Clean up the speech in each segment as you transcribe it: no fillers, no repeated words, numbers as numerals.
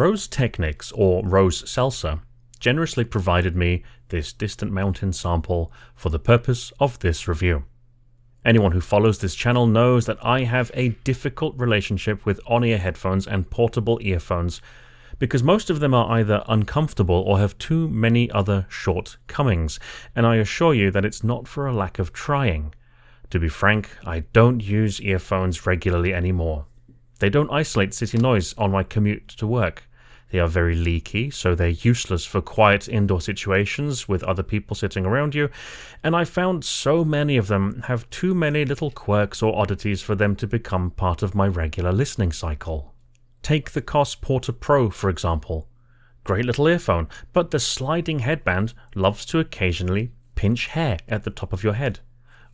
Rose Technics, or Rose Salsa, generously provided me this Distant Mountain sample for the purpose of this review. Anyone who follows this channel knows that I have a difficult relationship with on-ear headphones and portable earphones because most of them are either uncomfortable or have too many other shortcomings, and I assure you that it's not for a lack of trying. To be frank, I don't use earphones regularly anymore. They don't isolate city noise on my commute to work. They are very leaky, so they're useless for quiet indoor situations with other people sitting around you, and I found so many of them have too many little quirks or oddities for them to become part of my regular listening cycle. Take the Koss Porter Pro, for example. Great little earphone, but the sliding headband loves to occasionally pinch hair at the top of your head.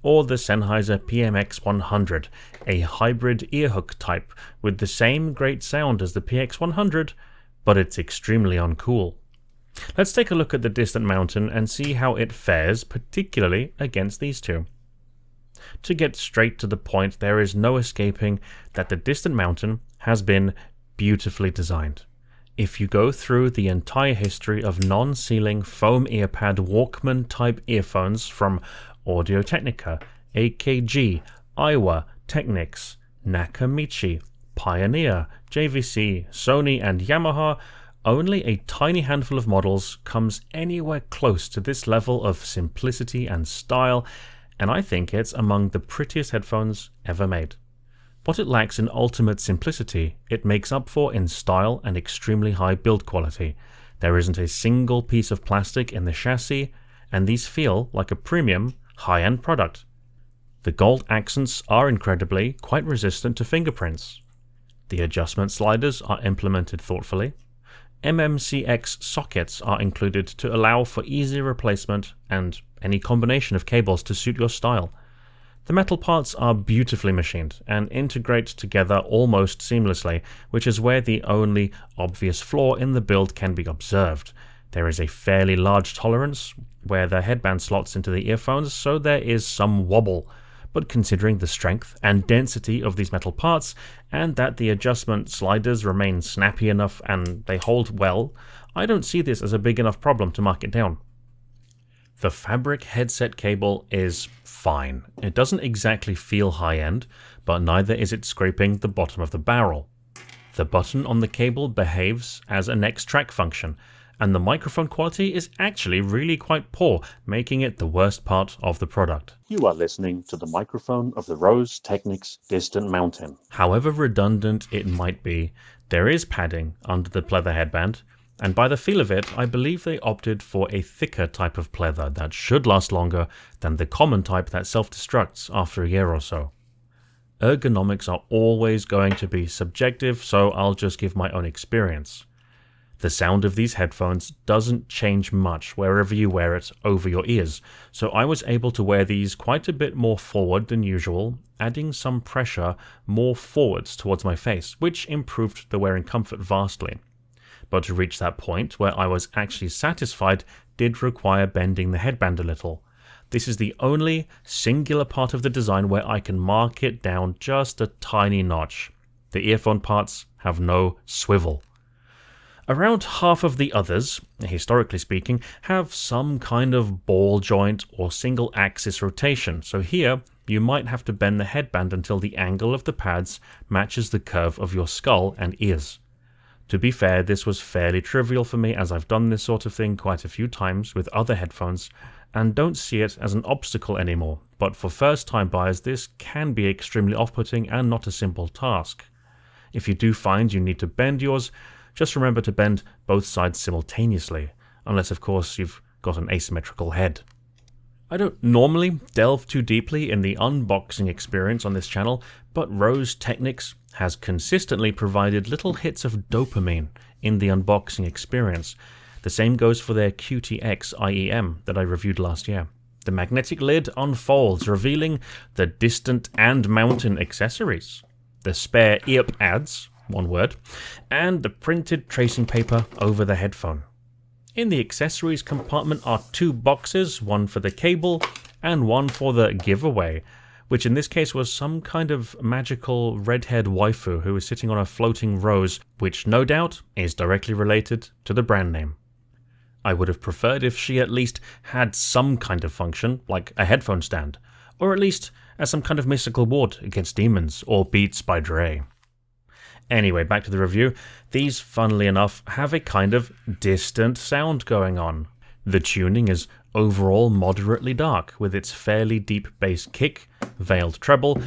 Or the Sennheiser PMX100, a hybrid earhook type with the same great sound as the PX100, but it's extremely uncool. Let's take a look at the Distant Mountain and see how it fares, particularly against these two. To get straight to the point, there is no escaping that the Distant Mountain has been beautifully designed. If you go through the entire history of non-sealing foam earpad Walkman type earphones from Audio-Technica, AKG, Aiwa, Technics, Nakamichi, Pioneer, JVC, Sony and Yamaha, only a tiny handful of models comes anywhere close to this level of simplicity and style, and I think it's among the prettiest headphones ever made. What it lacks in ultimate simplicity, it makes up for in style and extremely high build quality. There isn't a single piece of plastic in the chassis, and these feel like a premium, high-end product. The gold accents are incredibly quite resistant to fingerprints. The adjustment sliders are implemented thoughtfully. MMCX sockets are included to allow for easy replacement and any combination of cables to suit your style. The metal parts are beautifully machined and integrate together almost seamlessly, which is where the only obvious flaw in the build can be observed. There is a fairly large tolerance where the headband slots into the earphones, so there is some wobble. But considering the strength and density of these metal parts, and that the adjustment sliders remain snappy enough and they hold well, I don't see this as a big enough problem to mark it down. The fabric headset cable is fine. It doesn't exactly feel high-end, but neither is it scraping the bottom of the barrel. The button on the cable behaves as a next track function, and the microphone quality is actually really quite poor, making it the worst part of the product. You are listening to the microphone of the Rose Technics Distant Mountain. However redundant it might be, there is padding under the pleather headband, and by the feel of it, I believe they opted for a thicker type of pleather that should last longer than the common type that self-destructs after a year or so. Ergonomics are always going to be subjective, so I'll just give my own experience. The sound of these headphones doesn't change much wherever you wear it over your ears, so I was able to wear these quite a bit more forward than usual, adding some pressure more forwards towards my face, which improved the wearing comfort vastly. But to reach that point where I was actually satisfied did require bending the headband a little. This is the only singular part of the design where I can mark it down just a tiny notch. The earphone parts have no swivel. Around half of the others, historically speaking, have some kind of ball joint or single axis rotation, so here you might have to bend the headband until the angle of the pads matches the curve of your skull and ears. To be fair, this was fairly trivial for me as I've done this sort of thing quite a few times with other headphones and don't see it as an obstacle anymore, but for first-time buyers this can be extremely off-putting and not a simple task. If you do find you need to bend yours, just remember to bend both sides simultaneously, unless of course you've got an asymmetrical head. I don't normally delve too deeply in the unboxing experience on this channel, but Rose Technics has consistently provided little hits of dopamine in the unboxing experience. The same goes for their QTX IEM that I reviewed last year. The magnetic lid unfolds, revealing the Distant and Mountain accessories, the spare ear pads, one word, and the printed tracing paper over the headphone. In the accessories compartment are two boxes, one for the cable and one for the giveaway, which in this case was some kind of magical redhead waifu who was sitting on a floating rose, which no doubt is directly related to the brand name. I would have preferred if she at least had some kind of function, like a headphone stand, or at least as some kind of mystical ward against demons or Beats by Dre. Anyway, back to the review. These, funnily enough, have a kind of distant sound going on. The tuning is overall moderately dark, with its fairly deep bass kick, veiled treble,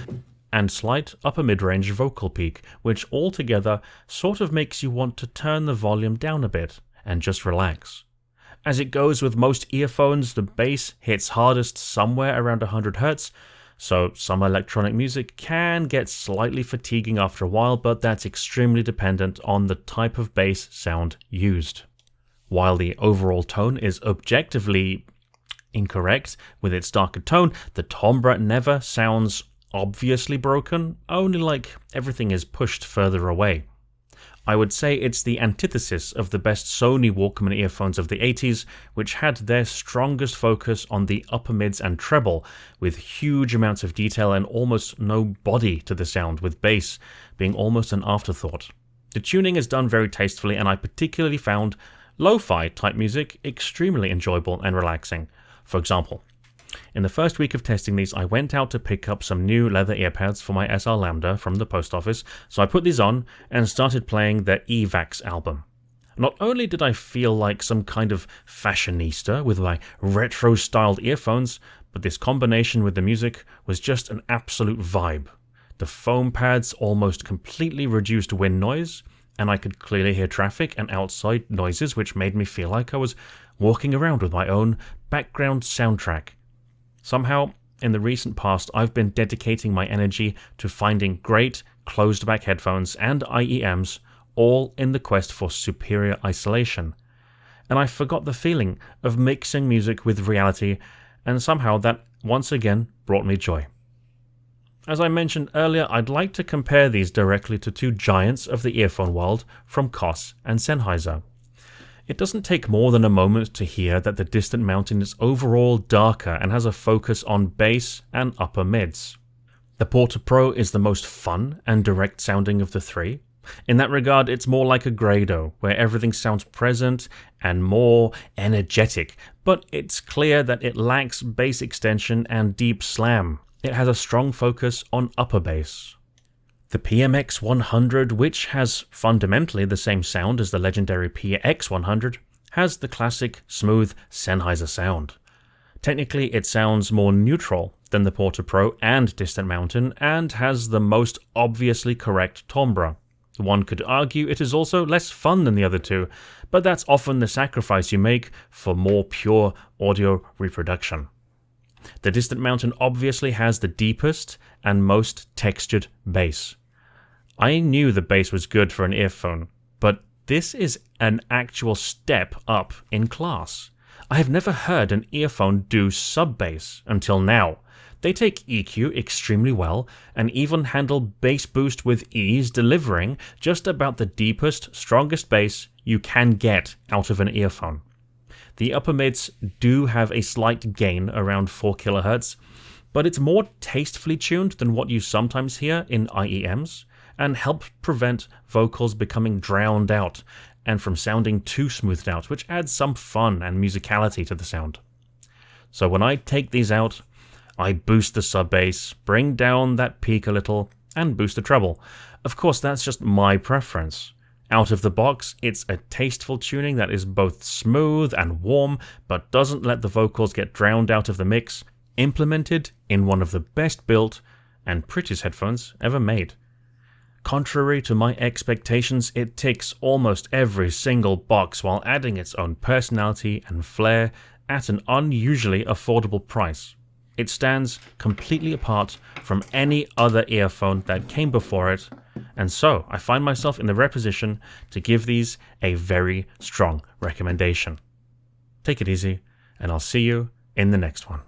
and slight upper mid-range vocal peak, which altogether sort of makes you want to turn the volume down a bit and just relax. As it goes with most earphones, the bass hits hardest somewhere around 100 Hz, so some electronic music can get slightly fatiguing after a while, but that's extremely dependent on the type of bass sound used. While the overall tone is objectively incorrect with its darker tone, the timbre never sounds obviously broken, only like everything is pushed further away. I would say it's the antithesis of the best Sony Walkman earphones of the 80s, which had their strongest focus on the upper mids and treble, with huge amounts of detail and almost no body to the sound, with bass being almost an afterthought. The tuning is done very tastefully, and I particularly found lo-fi type music extremely enjoyable and relaxing. For example, in the first week of testing these, I went out to pick up some new leather earpads for my SR Lambda from the post office, so I put these on and started playing their EVAX album. Not only did I feel like some kind of fashionista with my retro-styled earphones, but this combination with the music was just an absolute vibe. The foam pads almost completely reduced wind noise, and I could clearly hear traffic and outside noises, which made me feel like I was walking around with my own background soundtrack. Somehow, in the recent past, I've been dedicating my energy to finding great closed-back headphones and IEMs, all in the quest for superior isolation. And I forgot the feeling of mixing music with reality, and somehow that once again brought me joy. As I mentioned earlier, I'd like to compare these directly to two giants of the earphone world from Koss and Sennheiser. It doesn't take more than a moment to hear that the Distant Mountain is overall darker and has a focus on bass and upper mids. The Porta Pro is the most fun and direct sounding of the three. In that regard, it's more like a Grado, where everything sounds present and more energetic, but it's clear that it lacks bass extension and deep slam. It has a strong focus on upper bass. The PMX 100, which has fundamentally the same sound as the legendary PX 100, has the classic, smooth Sennheiser sound. Technically, it sounds more neutral than the Porta Pro and Distant Mountain, and has the most obviously correct timbre. One could argue it is also less fun than the other two, but that's often the sacrifice you make for more pure audio reproduction. The Distant Mountain obviously has the deepest and most textured bass. I knew the bass was good for an earphone, but this is an actual step up in class. I have never heard an earphone do sub-bass until now. They take EQ extremely well and even handle bass boost with ease, delivering just about the deepest, strongest bass you can get out of an earphone. The upper mids do have a slight gain around 4 kHz, but it's more tastefully tuned than what you sometimes hear in IEMs, and help prevent vocals becoming drowned out and from sounding too smoothed out, which adds some fun and musicality to the sound. So when I take these out, I boost the sub-bass, bring down that peak a little, and boost the treble. Of course, that's just my preference. Out of the box, it's a tasteful tuning that is both smooth and warm, but doesn't let the vocals get drowned out of the mix, implemented in one of the best built and prettiest headphones ever made. Contrary to my expectations, it ticks almost every single box while adding its own personality and flair at an unusually affordable price. It stands completely apart from any other earphone that came before it, and so I find myself in the rare position to give these a very strong recommendation. Take it easy, and I'll see you in the next one.